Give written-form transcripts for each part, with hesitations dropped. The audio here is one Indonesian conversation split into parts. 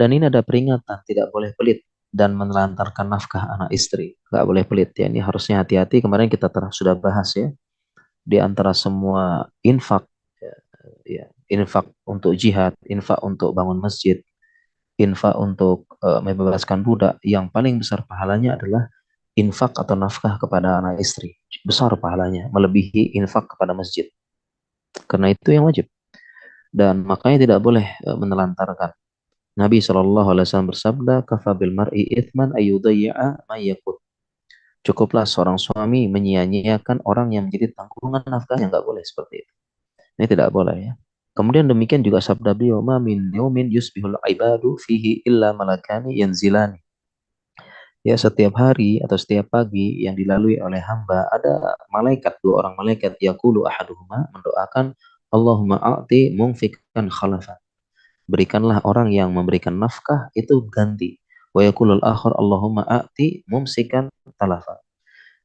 Dan ini ada peringatan, tidak boleh pelit dan menelantarkan nafkah anak istri. Nggak boleh pelit ya, ini harusnya hati-hati. Kemarin kita sudah bahas ya, di antara semua infak, ya, infak untuk jihad, infak untuk bangun masjid, infak untuk membebaskan budak, yang paling besar pahalanya adalah infak atau nafkah kepada anak istri. Besar pahalanya, melebihi infak kepada masjid. Karena itu yang wajib. Dan makanya tidak boleh menelantarkan. Nabi SAW bersabda, "Kafa bil mar'i ithman ayyudayya'a ma yakut." Cukuplah seorang suami menyia-nyiakan orang yang menjadi tanggungan nafkahnya, nggak boleh seperti itu. Ini tidak boleh ya. Kemudian demikian juga sabda beliau, "Ma min yaumin yusbihul ibadu fihi illa malakani yanzilani." Ya, setiap hari atau setiap pagi yang dilalui oleh hamba ada malaikat, dua orang malaikat, yaqulu ahaduhuma, mendoakan, Allahumma a'ti mumfikan khalafa. Berikanlah orang yang memberikan nafkah itu ganti. Wa yaqulul akhar, Allahumma a'ti mumsikan talafa.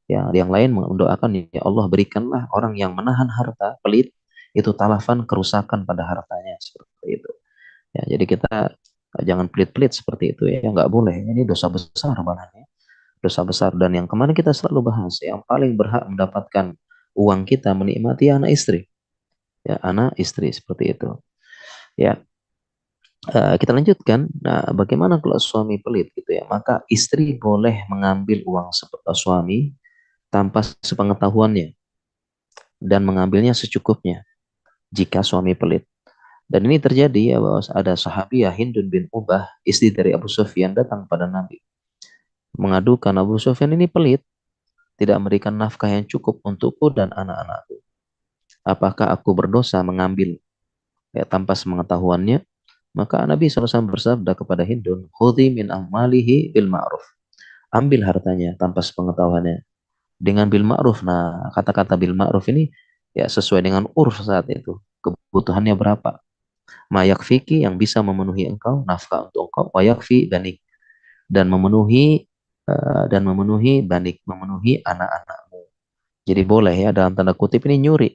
Ya, yang lain mendoakan, ya Allah berikanlah orang yang menahan harta pelit itu talafan, kerusakan pada hartanya, seperti itu. Ya, jadi kita jangan pelit-pelit seperti itu ya, nggak boleh. Ini dosa besar malah ya, dosa besar. Dan yang kemarin kita selalu bahas, yang paling berhak mendapatkan uang kita menikmati anak istri, ya anak istri seperti itu. Ya, kita lanjutkan. Nah, bagaimana kalau suami pelit gitu ya? Maka istri boleh mengambil uang suami tanpa sepengetahuannya dan mengambilnya secukupnya jika suami pelit. Dan ini terjadi ya, bahwa ada sahabiah Hindun bin Ubah, istri dari Abu Sufyan, datang pada Nabi mengadukan, Abu Sufyan ini pelit, tidak memberikan nafkah yang cukup untukku dan anak-anakku. Apakah aku berdosa mengambil ya, tanpa sepengetahuannya? Maka Nabi SAW bersabda kepada Hindun, khudhi min amalihi bil ma'ruf. Ambil hartanya tanpa sepengetahuannya dengan bil ma'ruf. Nah, kata-kata bil ma'ruf ini ya sesuai dengan urf saat itu. Kebutuhannya berapa? Mayak fiki, yang bisa memenuhi engkau, nafkah untuk engkau, wayakfi banik, dan memenuhi banik, memenuhi anak-anakmu. Jadi boleh ya, dalam tanda kutip ini nyuri,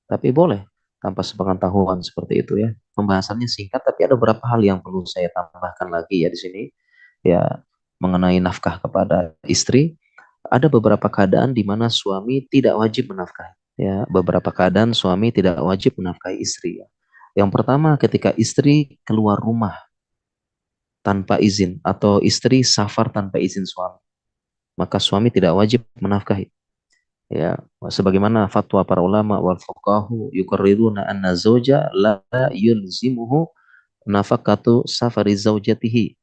tapi boleh tanpa sepengetahuan, seperti itu ya. Pembahasannya singkat, tapi ada beberapa hal yang perlu saya tambahkan lagi ya di sini. Ya, mengenai nafkah kepada istri, ada beberapa keadaan di mana suami tidak wajib menafkahi. Ya, beberapa keadaan suami tidak wajib menafkahi istri. Ya. Yang pertama, ketika istri keluar rumah tanpa izin atau istri safar tanpa izin suami, maka suami tidak wajib menafkahi. Ya, sebagaimana fatwa para ulama wal fuqahu yuqarriruna anna zauja la yulzimuhu nafaqatu safari zaujatihi.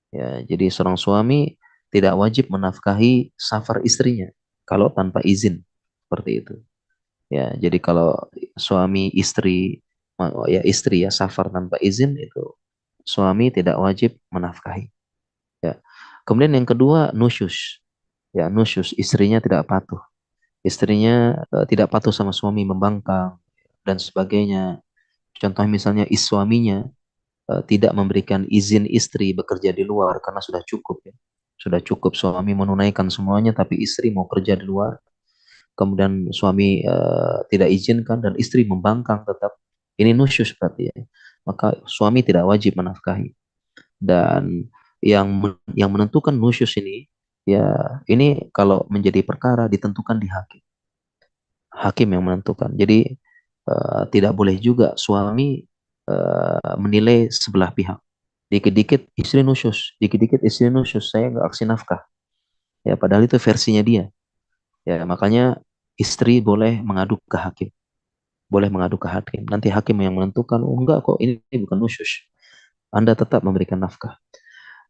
Ya, jadi seorang suami tidak wajib menafkahi safar istrinya kalau tanpa izin, seperti itu. Ya, jadi kalau suami istri, ya istri ya safar tanpa izin, itu suami tidak wajib menafkahi. Ya. Kemudian yang kedua, nusyus. Ya, nusyus, istrinya tidak patuh. Istrinya tidak patuh sama suami, membangkang dan sebagainya. Contoh misalnya suaminya tidak memberikan izin istri bekerja di luar karena sudah cukup ya. Sudah cukup suami menunaikan semuanya, tapi istri mau kerja di luar. Kemudian suami tidak izinkan dan istri membangkang tetap. Ini nusyus berarti ya. Maka suami tidak wajib menafkahi. Dan yang menentukan nusyus ini, ya ini kalau menjadi perkara ditentukan di hakim. Hakim yang menentukan. Jadi tidak boleh juga suami menilai sebelah pihak. Dikit-dikit istri nusyus, dikit-dikit istri nusyus, saya nggak kasih nafkah. Ya, padahal itu versinya dia. Ya, makanya istri boleh mengadu ke hakim. Boleh mengadu ke hakim. Nanti hakim yang menentukan, oh enggak kok, ini bukan nusyus. Anda tetap memberikan nafkah.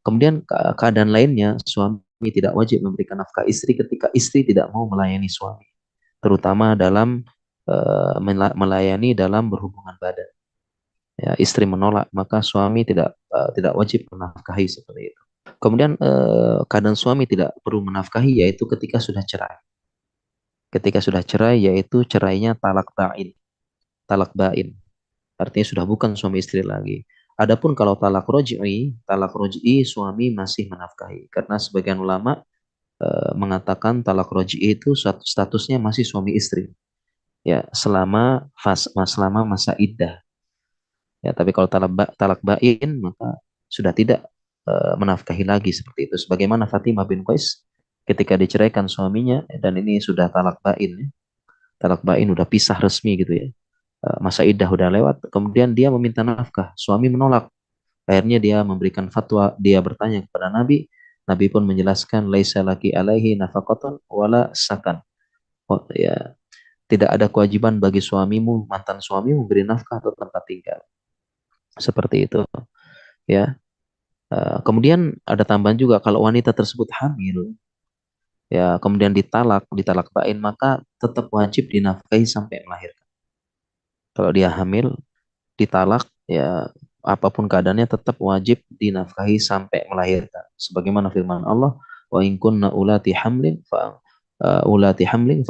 Kemudian keadaan lainnya, suami tidak wajib memberikan nafkah istri ketika istri tidak mau melayani suami. Terutama dalam melayani dalam berhubungan badan. Ya, istri menolak, maka suami tidak wajib menafkahi, seperti itu. Kemudian keadaan suami tidak perlu menafkahi yaitu ketika sudah cerai. Ketika sudah cerai yaitu cerainya talak bain. Talak bain. Artinya sudah bukan suami istri lagi. Adapun kalau talak roj'i suami masih menafkahi. Karena sebagian ulama mengatakan talak roj'i itu statusnya masih suami istri. Ya, selama masa iddah. Ya, tapi kalau talak bain maka sudah tidak menafkahi lagi seperti itu. Sebagaimana Fatimah bin Qais ketika diceraikan suaminya dan ini sudah talak bain, ya. Talak bain udah pisah resmi gitu ya. Masa iddah udah lewat, kemudian dia meminta nafkah, suami menolak. Akhirnya dia memberikan fatwa, dia bertanya kepada Nabi, Nabi pun menjelaskan laisa laki alaihi nafaqatun wala sakan. Oh, ya, tidak ada kewajiban bagi suamimu, mantan suamimu memberi nafkah atau tempat tinggal. Seperti itu, ya. Kemudian ada tambahan juga kalau wanita tersebut hamil, ya, kemudian ditalak bain, maka tetap wajib dinafkahi sampai melahirkan. Kalau dia hamil, ditalak, ya, apapun keadaannya tetap wajib dinafkahi sampai melahirkan. Sebagaimana firman Allah, wa in kunna ulati hamlin fa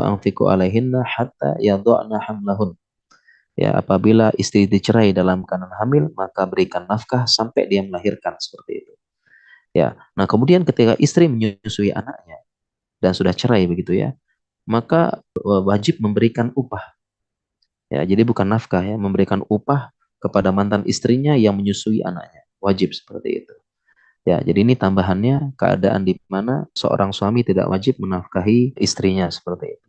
anfiqu alaihinna hatta yadhana hamlahun. Ya, apabila istri dicerai dalam keadaan hamil, maka berikan nafkah sampai dia melahirkan seperti itu. Ya. Nah, kemudian ketika istri menyusui anaknya dan sudah cerai begitu ya, maka wajib memberikan upah. Ya, jadi bukan nafkah ya, memberikan upah kepada mantan istrinya yang menyusui anaknya. Wajib seperti itu. Ya, jadi ini tambahannya keadaan di mana seorang suami tidak wajib menafkahi istrinya seperti itu.